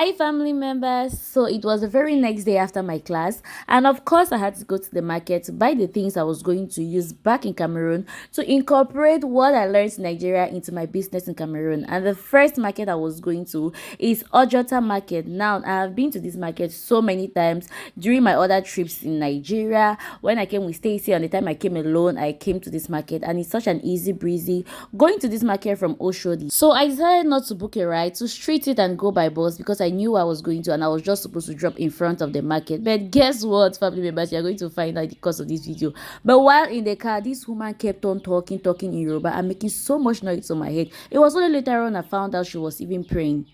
Hi, family members. So it was the very next day after my class, and of course, I had to go to the market to buy the things I was going to use back in Cameroon to incorporate what I learned in Nigeria into my business in Cameroon. And the first market I was going to is Ojota Market. Now, I have been to this market so many times during my other trips in Nigeria. When I came with Stacy, and the time I came alone, I came to this market, and it's such an easy breezy going to this market from Oshodi. So I decided not to book a ride to street it and go by bus because I knew I was going to, and I was just supposed to drop in front of the market. But guess what, family members, you're going to find out because of this video. But while in the car, this woman kept on talking in Yoruba and making so much noise on my head. It was only later on I found out she was even praying.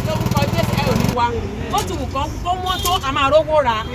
lórúkọ Jésù ẹ ò ní wá ó ti wù kán kó wọ́n tó a máa rówó ra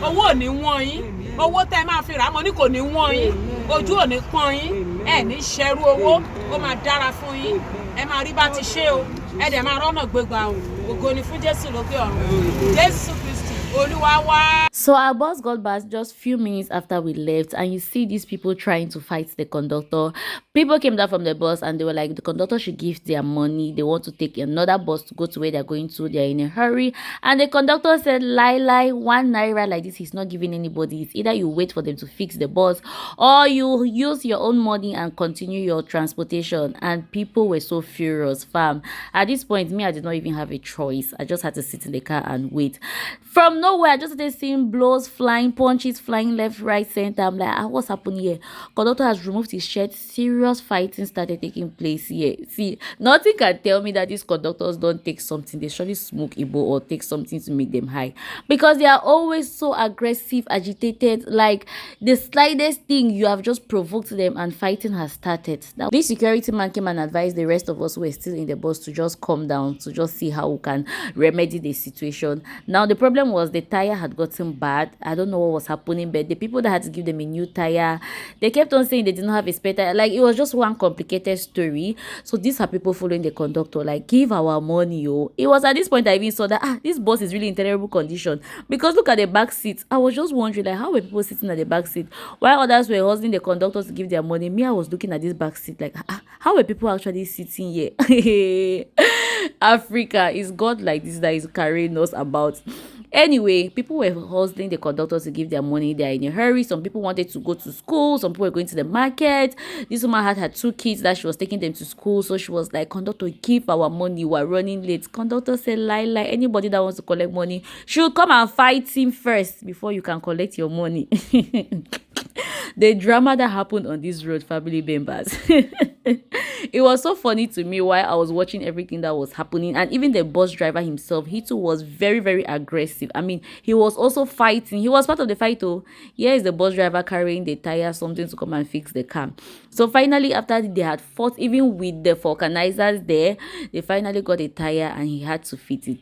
owó ò ní wọ́n yín owó tẹ́ máa fi rà mo ní kò ní wọ́n yín ojú ò ní pọ́n yín ẹ ní ṣẹrú owó ó máa dára fún yín ẹ máa rí bá ti ṣe o ẹ dẹ̀ máa rọ́nà gbégbá o ògo ni fún Jésù lókè ọ̀run Jésù Kristi Olúwa wá. So our bus got back just few minutes after we left, and you see these people trying to fight the conductor. People came down from the bus and they were like, the conductor should give their money. They want to take another bus to go to where they're going to. They're in a hurry. And the conductor said, lie, 1 naira like this, he's not giving anybody. It's either you wait for them to fix the bus or you use your own money and continue your transportation. And people were so furious, fam. At this point, me, I did not even have a choice. I just had to sit in the car and wait. From nowhere, I just started seeing blows flying, punches flying left, right, center. I'm like, what's happening here? Conductor has removed his shirt. Serious fighting started taking place here. See, nothing can tell me that these conductors don't take something. They surely smoke Igbo or take something to make them high, because they are always so aggressive, agitated. Like the slightest thing, you have just provoked them and fighting has started. Now, this security man came and advised the rest of us who were still in the bus to just calm down, to just see how we can remedy the situation. Now, the problem was the tire had gotten bad. I don't know what was happening, but the people that had to give them a new tire, they kept on saying they did not have a spare tire. Like, it was just one complicated story. So these are people following the conductor, like, give our money, yo. It was at this point I even saw that this bus is really in terrible condition, because look at the back seat. I was just wondering, like, how were people sitting at the back seat while others were hustling the conductors to give their money? Me, I was looking at this back seat like, how were people actually sitting here? Africa, is God like this that is carrying us about? Anyway, people were hustling the conductors to give their money. They are in a hurry. Some people wanted to go to school. Some people were going to the market. This woman had her 2 kids that she was taking them to school. So she was like, conductor, give our money. We're running late. Conductor said, lie. Anybody that wants to collect money should come and fight him first before you can collect your money. The drama that happened on this road, family members. It was so funny to me while I was watching everything that was happening. And even the bus driver himself, he too was very, very aggressive. I mean, he was also fighting. He was part of the fight. Oh, here is the bus driver carrying the tire, something to come and fix the car. So finally, after they had fought, even with the vulcanizers there, they finally got a tire and he had to fit it.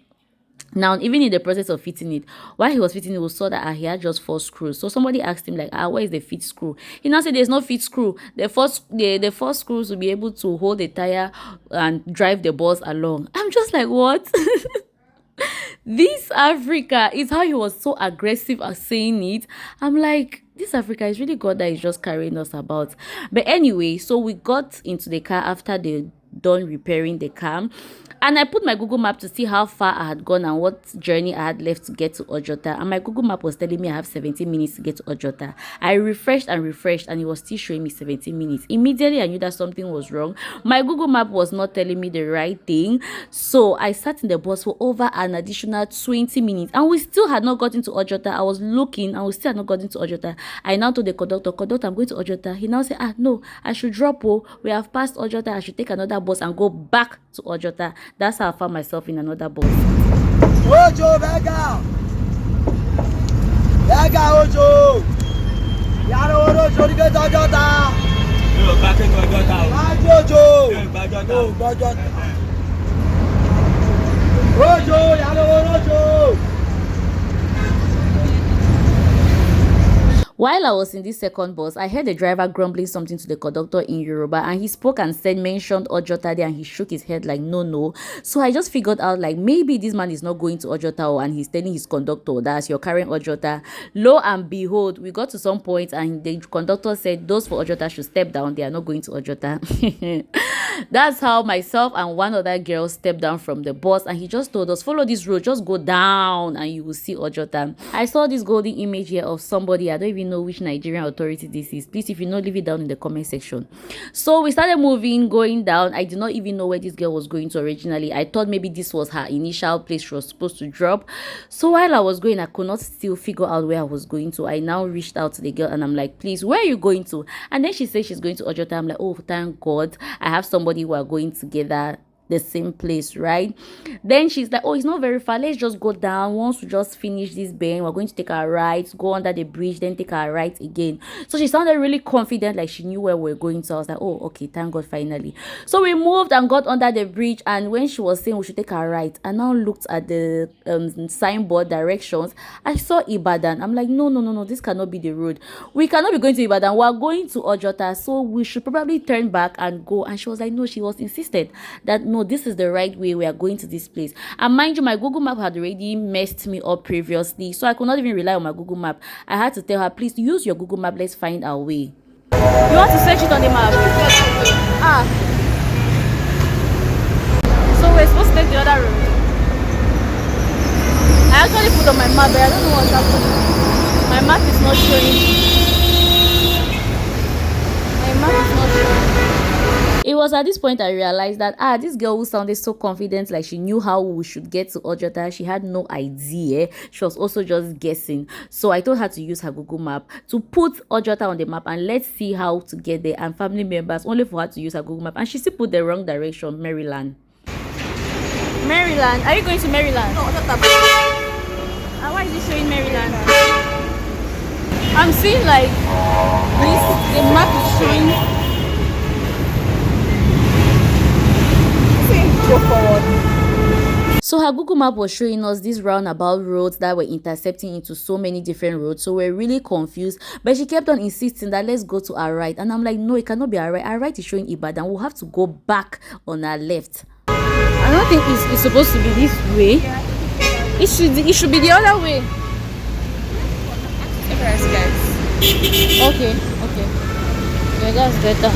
Now, even in the process of fitting it, while he was fitting it, we saw that he had just 4 screws. So somebody asked him, like, where is the fit screw? He now said there's no fit screw. The 4 screws will be able to hold the tire and drive the bus along. I'm just like, what? This Africa is how he was so aggressive at saying it. I'm like, this Africa is really God that is just carrying us about. But anyway, so we got into the car after they done repairing the car, and I put my Google map to see how far I had gone and what journey I had left to get to Ojota, and my Google map was telling me I have 17 minutes to get to Ojota. I refreshed and it was still showing me 17 minutes. Immediately I knew that something was wrong. My Google map was not telling me the right thing. So I sat in the bus for over an additional 20 minutes and we still had not gotten to Ojota. I was looking and we still had not gotten to Ojota. I now told the conductor, I'm going to Ojota. He now said, no, I should drop. We have passed Ojota. I should take another bus and go back to Ojota. That's how I found myself in another bus. Ojo, Vega! Ojo! Yaro, Ojo, you get Ojota! No, back to Ojota. Ojo! No, Ojota. Ojo, Yaro, Ojo! While I was in this second bus, I heard the driver grumbling something to the conductor in Yoruba, and he spoke and said, mentioned Ojota there, and he shook his head like, no, no. So I just figured out, like, maybe this man is not going to Ojota, and he's telling his conductor that's your current Ojota. Lo and behold, we got to some point, and the conductor said those for Ojota should step down. They are not going to Ojota. That's how myself and one other girl stepped down from the bus, and he just told us, follow this road, just go down and you will see Ojota. I saw this golden image here of somebody. I don't even know which Nigerian authority this is. Please, if you know, leave it down in the comment section. So we started moving, going down. I did not even know where this girl was going to originally. I thought maybe this was her initial place she was supposed to drop. So while I was going, I could not still figure out where I was going to. I now reached out to the girl and I'm like, please, where are you going to? And then she said she's going to Ojota. I'm like, oh, thank God, I have somebody who are going together the same place, right? Then she's like, oh, it's not very far, let's just go down. Once we just finish this bend, we're going to take our right, go under the bridge, then take our right again. So she sounded really confident, like she knew where we were going. So I was like, oh, okay, thank God, finally. So we moved and got under the bridge, and when she was saying we should take our right, I now looked at the signboard directions. I saw Ibadan. I'm like, no, no, no, no, this cannot be the road. We cannot be going to Ibadan, we're going to Ojota, so we should probably turn back and go. And she was like, no, she was insisted that no, this is the right way, we are going to this place. And mind you, my Google map had already messed me up previously, so I could not even rely on my Google map. I had to tell her, please use your Google map, let's find our way. You want to search it on the map? Ah, so we're supposed to take the other road. I actually put on my map, but I don't know what's happening. My map is not showing. My map is not showing. It was at this point I realized that this girl who sounded so confident, like she knew how we should get to Ojota, she had no idea. She was also just guessing. So I told her to use her Google map to put Ojota on the map and let's see how to get there, and family members, only for her to use her Google map, and she still put the wrong direction. Maryland. Maryland? Are you going to Maryland? No, Ojota. And why is it showing Maryland? I'm seeing like this, the map is showing. Go forward. So her Google map was showing us these roundabout roads that were intersecting into so many different roads, so we're really confused. But she kept on insisting that let's go to our right, and I'm like, no, it cannot be our right. Our right is showing Ibadan. We'll have to go back on our left. I don't think it's supposed to be this way. It should be the other way. Okay. Yeah, that's better.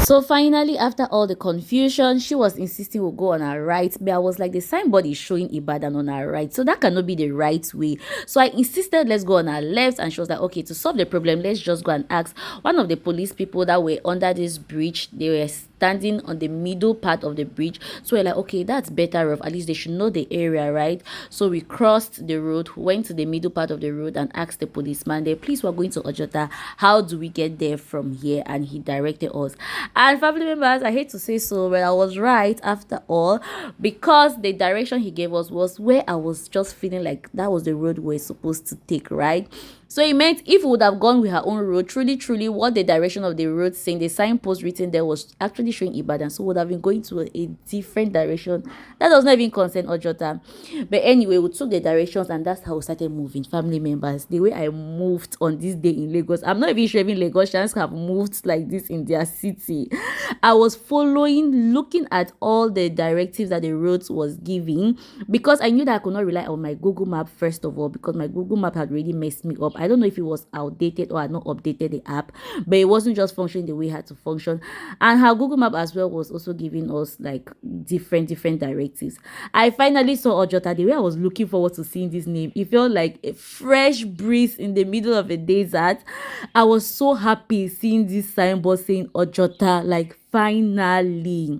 So finally, after all the confusion, she was insisting we'll go on our right, but I was like, the signboard is showing Ibadan on our right, so that cannot be the right way. So I insisted let's go on our left, and she was like, okay, to solve the problem, let's just go and ask one of the police people that were under this bridge. They were standing on the middle part of the bridge, so we're like, okay, that's better off, at least they should know the area, right? So we crossed the road, went to the middle part of the road and asked the policeman there, please, we're going to Ojota, how do we get there from here? And he directed us. And family members, I hate to say so, but I was right after all, because the direction he gave us was where I was just feeling like that was the road we're supposed to take, right? So it meant if we would have gone with her own road, truly what the direction of the road saying, the signpost written there was actually showing Ibadan, so we would have been going to a different direction that does not even concern Ojota. But anyway, we took the directions, and that's how we started moving. Family members, the way I moved on this day in Lagos, I'm not even sure even Lagosians have moved like this in their city. I was following, looking at all the directives that the roads was giving, because I knew that I could not rely on my Google map first of all, because my Google map had really messed me up. I don't know if it was outdated or I had not updated the app, but it wasn't just functioning the way it had to function. And her Google map as well was also giving us like different directives. I finally saw Ojota. The way I was looking forward to seeing this name, it felt like a fresh breeze in the middle of a desert. I was so happy seeing this signboard saying Ojota, like finally.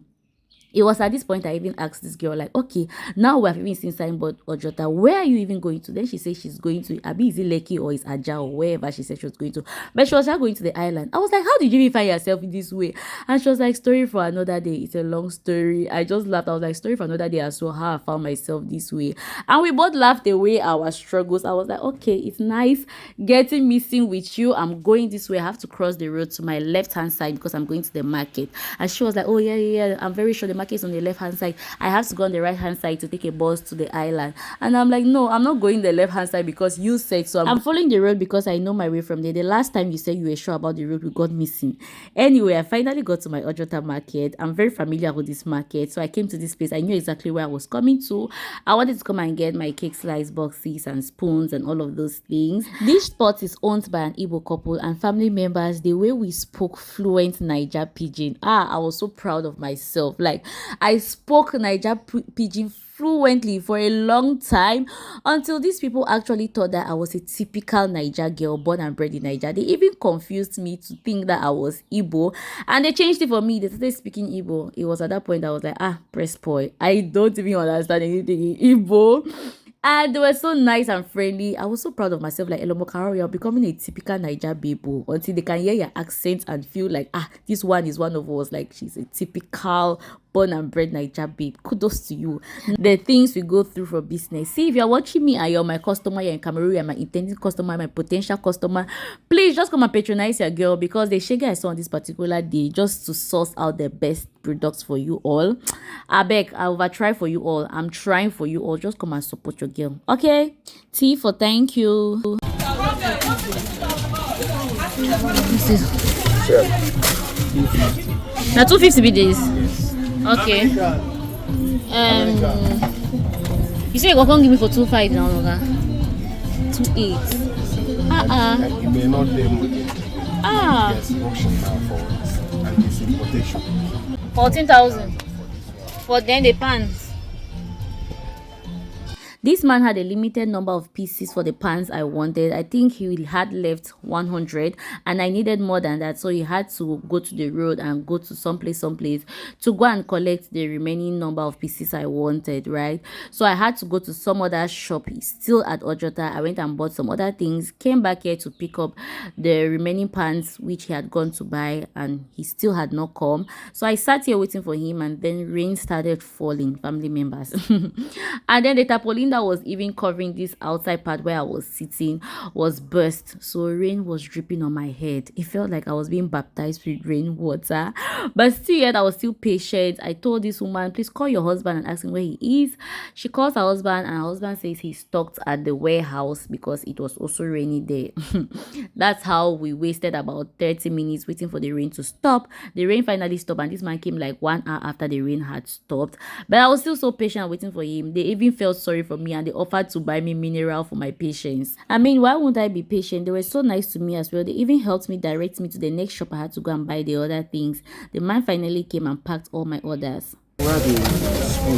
It was at this point I even asked this girl, like, okay, now we have even seen signboard Ojota, where are you even going to? Then she said she's going to Abi, is it Lekki or is Aja or wherever she said she was going to. But she was not going to the island. I was like, how did you even find yourself in this way? And she was like, story for another day. It's a long story. I just laughed. I was like, story for another day as well, how I found myself this way. And we both laughed away our struggles. I was like, okay, it's nice getting missing with you. I'm going this way. I have to cross the road to my left hand side because I'm going to the market. And she was like, oh yeah, I'm very sure the market market is on the left hand side. I have to go on the right hand side to take a bus to the island. And I'm like, no, I'm not going the left hand side because you said so. I'm following the road because I know my way from there. The last time you said you were sure about the road, we got missing. Anyway, I finally got to my Ojota market. I'm very familiar with this market, so I came to this place. I knew exactly where I was coming to. I wanted to come and get my cake slice boxes and spoons and all of those things. This spot is owned by an Igbo couple and family members. The way we spoke fluent Niger pidgin, I was so proud of myself. Like, I spoke Niger pidgin fluently for a long time until these people actually thought that I was a typical Niger girl born and bred in Niger. They even confused me to think that I was Igbo, and they changed it for me. They started speaking Igbo. It was at that point I was like, press boy, I don't even understand anything in Igbo. And they were so nice and friendly. I was so proud of myself. Like, Elomo, you're becoming a typical Niger babe, until they can hear your accent and feel like, this one is one of us. Like, she's a typical born and bred Niger babe. Kudos to you. The things we go through for business. See, if you're watching me and you're my customer, you're in Cameroon, you're my intending customer, my potential customer, please just come and patronize your girl, because the shege I saw on this particular day just to source out the best products for you all. I beg, I over try for you all. I'm trying for you all. Just come and support your girl. Okay? T for thank you. This is now 250 be this. Okay. You say you go come give me for 2.5 now, Loga. 2.8. You may not pay money. There's auction now for it, and it's importation. 14,000 for then the pants. This man had a limited number of pieces for the pants I wanted. I think he had left 100 and I needed more than that. So he had to go to the road and go to someplace to go and collect the remaining number of pieces I wanted, right? So I had to go to some other shop. He's still at Ojota. I went and bought some other things, came back here to pick up the remaining pants which he had gone to buy, and he still had not come. So I sat here waiting for him, and then rain started falling, family members. And then the tarpaulin that was even covering this outside part where I was sitting was burst, so rain was dripping on my head. It felt like I was being baptized with rainwater, but still yet I was still patient. I told this woman, please call your husband and ask him where he is. She calls her husband, and her husband says he's stuck at the warehouse because it was also rainy there. That's how we wasted about 30 minutes waiting for the rain to stop. The rain finally stopped, and this man came like 1 hour after the rain had stopped, but I was still so patient waiting for him. They even felt sorry for me, and they offered to buy me mineral for my patience. I mean, why wouldn't I be patient? They were so nice to me as well. They even helped me direct me to the next shop I had to go and buy the other things. The man finally came and packed all my orders. Where the spoon?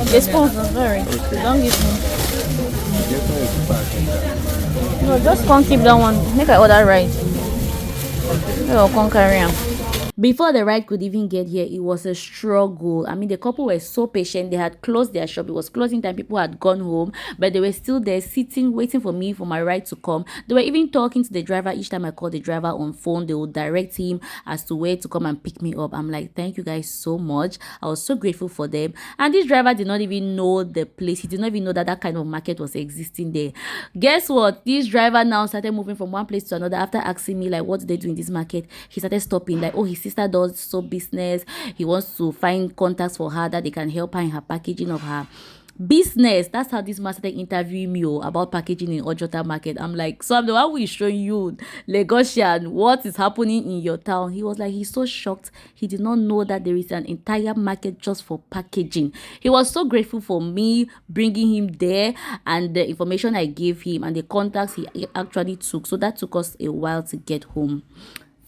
The spoon, sorry. Okay. Don't give me. Get me the bag. No, just can't keep that one. Make I order right. Okay. Can't carry am. Before the ride could even get here, it was a struggle. I mean, the couple were so patient. They had closed their shop. It was closing time. People had gone home, but they were still there sitting, waiting for me, for my ride to come. They were even talking to the driver. Each time I called the driver on phone, they would direct him as to where to come and pick me up. I'm like, thank you guys so much. I was so grateful for them. And this driver did not even know the place. He did not even know that that kind of market was existing there. Guess what? This driver now started moving from one place to another. After asking me, like, what do they do in this market? He started stopping, like, oh, his sister does soap business. He wants to find contacts for her that they can help her in her packaging of her business. That's how this man started interviewing me about packaging in Ojota market. I'm like, so I'm the one who is showing you, Lagosian, what is happening in your town. He was like, he's so shocked. He did not know that there is an entire market just for packaging. He was so grateful for me bringing him there and the information I gave him and the contacts he actually took. So that took us a while to get home.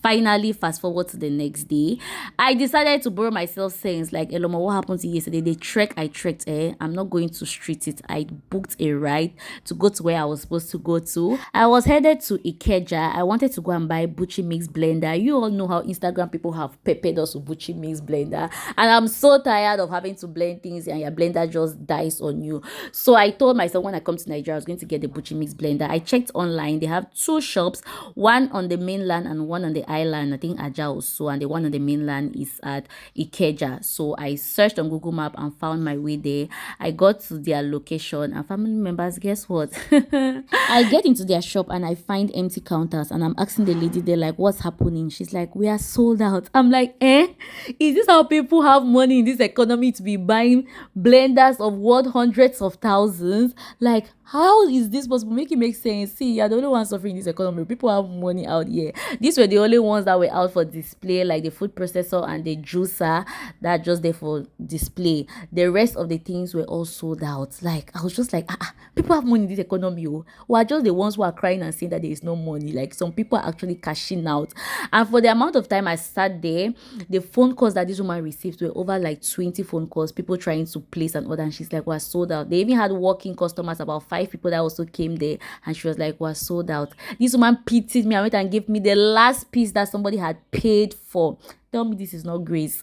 Finally, fast forward to the next day, I decided to borrow myself sense. Like, Elomo, what happened to you yesterday? The trek I trekked, I'm not going to street it. I booked a ride to go to where I was supposed to go to. I was headed to Ikeja. I wanted to go and buy Buchi Mix Blender. You all know how Instagram people have peppered us with Buchi Mix Blender. And I'm so tired of having to blend things and your blender just dies on you. So I told myself when I come to Nigeria, I was going to get the Buchi Mix Blender. I checked online. They have two shops, one on the mainland and one on the island, I think Aja also, and the one on the mainland is at Ikeja. So I searched on Google Map and found my way there. I got to their location, and family members, guess what? I get into their shop and I find empty counters, and I'm asking the lady there, like, what's happening? She's like, we are sold out. I'm like, is this how people have money in this economy to be buying blenders of worth hundreds of thousands? Like, how is this possible? Make it make sense. See, you're the only one suffering in this economy. People have money out here. These were the only ones that were out for display, like the food processor and the juicer that just there for display. The rest of the things were all sold out. Like, I was just like, people have money in this economy. We're just the ones who are crying and saying that there is no money. Like, some people are actually cashing out. And for the amount of time I sat there, the phone calls that this woman received were over like 20 phone calls, people trying to place an order, and she's like, we're sold out. They even had walking customers, about 5 people that also came there, and she was like, we're sold out. This woman pitied me and went and gave me the last piece that somebody had paid for. Tell me this is not grace.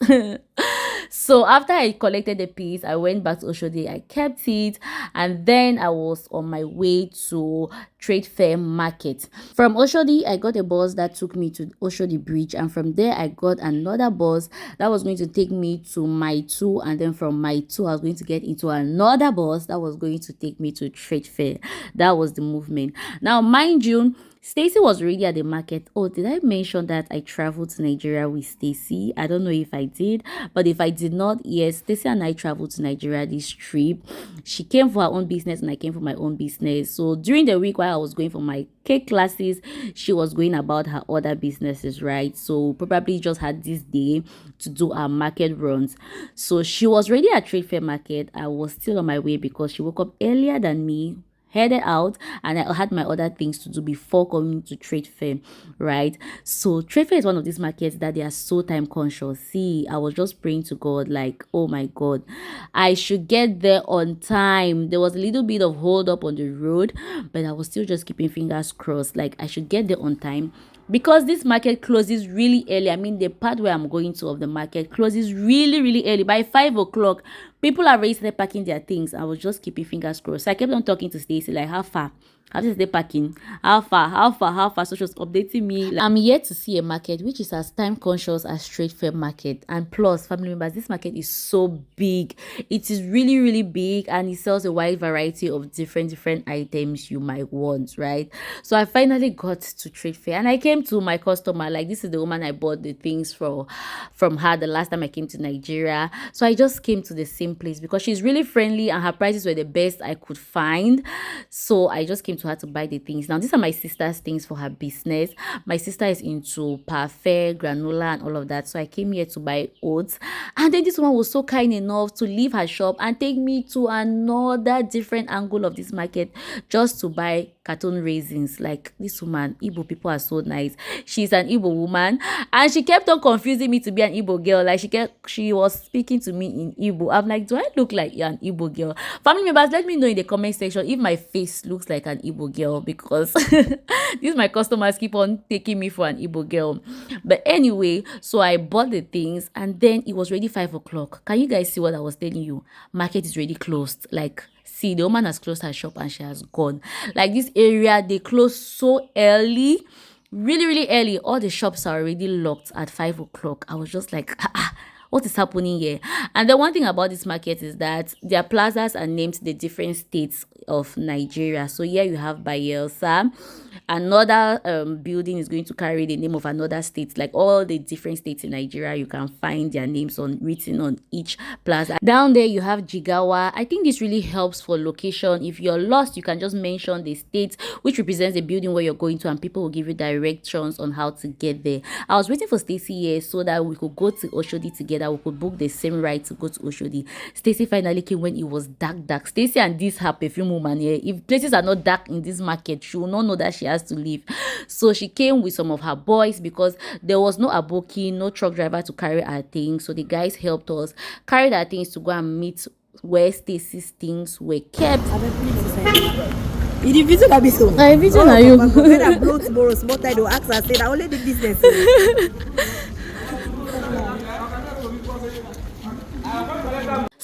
So after I collected the piece, I went back to Oshodi. I kept it, and then I was on my way to Trade Fair Market. From Oshodi, I got a bus that took me to Oshodi Bridge, and from there I got another bus that was going to take me to Mile 2, and then from Mile 2 I was going to get into another bus that was going to take me to Trade Fair. That was the movement. Now, mind you, Stacy was already at the market. Oh, did I mention that I traveled to Nigeria with Stacy? I don't know if I did, but if I did not, yes, Stacy and I traveled to Nigeria this trip. She came for her own business and I came for my own business. So during the week while I was going for my cake classes, she was going about her other businesses, right? So probably just had this day to do our market runs. So she was already at Trade Fair Market. I was still on my way because she woke up earlier than me, headed out, and I had my other things to do before coming to Trade Fair, right? So Trade Fair is one of these markets that they are so time conscious. See, I was just praying to God, like, oh my God, I should get there on time. There was a little bit of hold up on the road, but I was still just keeping fingers crossed, like I should get there on time, because this market closes really early. I mean, the part where I'm going to of the market closes really, really early. By 5 o'clock, people are already started packing their things. I was just keeping fingers crossed. So I kept on talking to Stacy, like, how far? How is they packing? How far? So she was updating me. Like, I'm yet to see a market which is as time conscious as Trade Fair Market. And plus, family members, this market is so big. It is really, really big, and it sells a wide variety of different items you might want, right? So I finally got to Trade Fair, and I came to my customer. Like, this is the woman I bought the things from her the last time I came to Nigeria. So I just came to the same place because she's really friendly and her prices were the best I could find. So I just came to her to buy the things. Now, these are my sister's things for her business. My sister is into parfait, granola, and all of that. So I came here to buy oats. And then this woman was so kind enough to leave her shop and take me to another different angle of this market just to buy carton raisins. Like, this woman, Igbo people are so nice. She's an Igbo woman, and she kept on confusing me to be an Igbo girl. Like, she was speaking to me in Igbo. I'm like, do I look like an Igbo girl? Family members, let me know in the comment section if my face looks like an Igbo girl, because these my customers keep on taking me for an Igbo girl. But anyway, so I bought the things, and then it was already 5 o'clock. Can you guys see what I was telling you? Market is already closed. Like, see, the woman has closed her shop and she has gone. Like, this area, they close so early, really early. All the shops are already locked at 5 o'clock. I was just like, what is happening here? And the one thing about this market is that their plazas are named the different states of Nigeria. So here you have Bayelsa. Another building is going to carry the name of another state. Like, all the different states in Nigeria, you can find their names written on each plaza. Down there you have Jigawa. I think this really helps for location. If you're lost, you can just mention the state which represents the building where you're going to, and people will give you directions on how to get there. I was waiting for Stacy here so that we could go to Oshodi together. We could book the same ride to go to Oshodi. Stacy finally came when it was dark. Stacy and this her perfume woman here, if places are not dark in this market, she will not know that she has to leave. So she came with some of her boys because there was no aboki, no truck driver to carry our things. So the guys helped us carry our things to go and meet where Stacy's things were kept. The video can be so. I video na you. When I blow tomorrow, small time they'll ask and say, I only did business.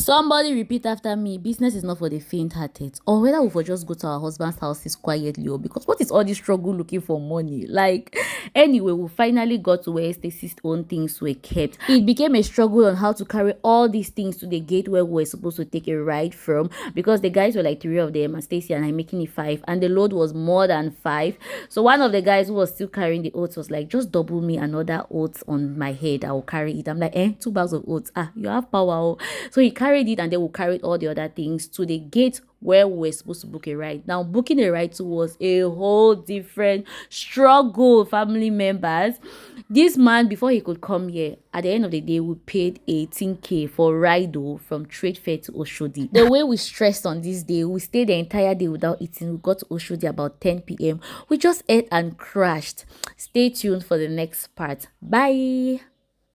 Somebody repeat after me, business is not for the faint-hearted. Or whether we for just go to our husband's houses quietly, or because what is all this struggle looking for money? Like, anyway, we finally got to where Stacy's own things were kept. It became a struggle on how to carry all these things to the gate where we were supposed to take a ride from, because the guys were like 3 of them and Stacy and I making it 5, and the load was more than 5. So one of the guys who was still carrying the oats was like, just double me another oats on my head, I will carry it. I'm like, 2 bags of oats, you have power. Oh. So he carried it, and then we carried all the other things to the gate where we were supposed to book a ride. Now, booking a ride to was a whole different struggle, family members. This man, before he could come here, at the end of the day, we paid 18K for ride from Trade Fair to Oshodi. The way we stressed on this day, we stayed the entire day without eating. We got to Oshodi about 10 p.m. We just ate and crashed. Stay tuned for the next part. Bye.